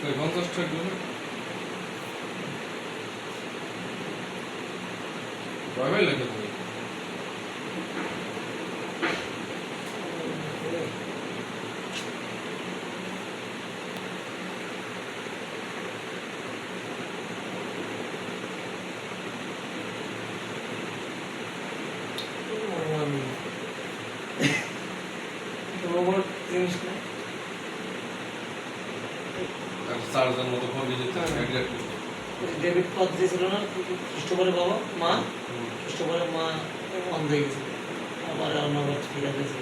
ওই 50 টাকা করে কবে লাগে তুমি রোবট জিনিস না আর চারজন মতো ফোন দিতে ডেবিট কার্ড দিয়েছিল না খ্রিস্টপরের বাবা মা খ্রিস্টপরের মা অন্ধ হয়ে গেছিল আবার অন্যবার ফিরে গেছে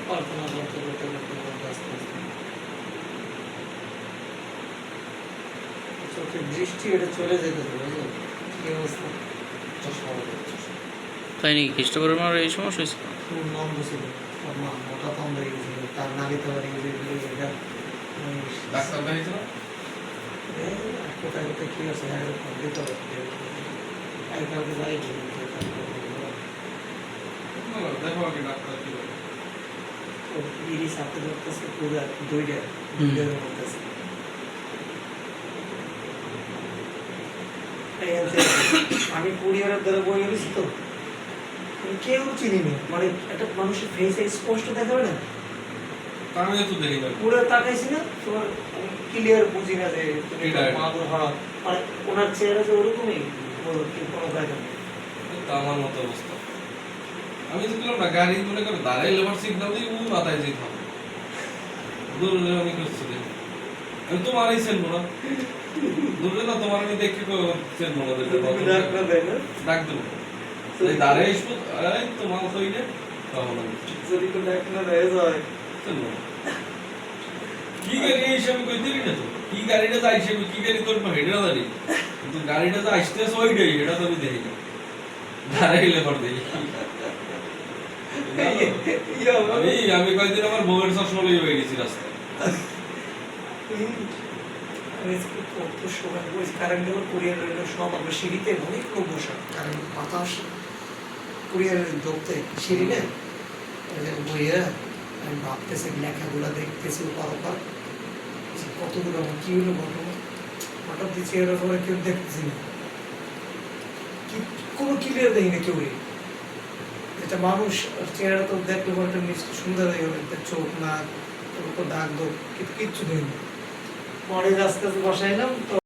প্রার্থনা করতে করতে করতে করতে আস্তে আস্তে চোখের দৃষ্টি এটা চলে যেতে বুঝলো কি অবস্থা চশমা তাই নাকি খ্রিস্টপরের মার এই সমস্যা হয়েছে? অন্ধ ছিল ওর মা হঠাৎ অন্ধ হয়ে গেছিল তার নাবিতে বাড়ি এটা ডাক্তার দেখাইছিল কোথায় কোথায় কি আছে দিতে হবে কালকে যাই দেখো আগে ডাক্তার কি বলে ইরিশ হাতে ধরতেছে পুরো দুইটা ধরতেছে আমি কুরিয়ারের দ্বারা বই গেছি তো কেউ চিনিনি মানে একটা মানুষের ফেস স্পষ্ট দেখা যায় না আমি তো দেখি না পুরো তাকাইছি না তোমার ক্লিয়ার বুঝি না যে তুমি মাদুর হওয়া মানে ওনার চেহারা যে ওরকমই কোনো দেখা নেই আমার মতো অবস্থা আমি তো বললাম না গাড়ি মনে করে দাঁড়াইলে আবার সিগন্যাল দিয়ে মাথায় যেতে হবে দূরে আমি করছি আমি তোমারই চেনবো না দূরে না তোমার আমি দেখে চেনবো না ডাক দেবো দাঁড়াই আসবো এই তোমার হইলে তখন আমি যদি তো ডাক না রয়ে যায় চেনবো না কি গাড়ি হিসাবে কই দিবি না তো কি গাড়িটা যাই হিসাবে কি গাড়ি তোর হেডা দাঁড়ি কিন্তু গাড়িটা যা আসতেছে ওইটাই এটা তো আমি দেখি না দাঁড়াইলে পর দেখি আমি কয়েকদিন আমার বউয়ের চশমা হয়ে গেছি রাস্তায় সিঁড়িতে অনেক লোক বসা কারণ বাতাস কুরিয়ারের ঢুকতে সিঁড়ি না বইয়া আমি ভাবতেছি লেখাগুলো দেখতেছি পরপর কতগুলো কি হলো ঘটনা হঠাৎ দিচ্ছি এরকম কেউ দেখতেছি না কোনো ক্লিয়ার দেখি না কেউ এটা মানুষ চেহারা তো দেখলে একটা মিষ্টি সুন্দর হয়ে গেল চোখ নাক ডাক দোক কিচ্ছু দেয়নি পরে আস্তে আস্তে বসাইলাম তো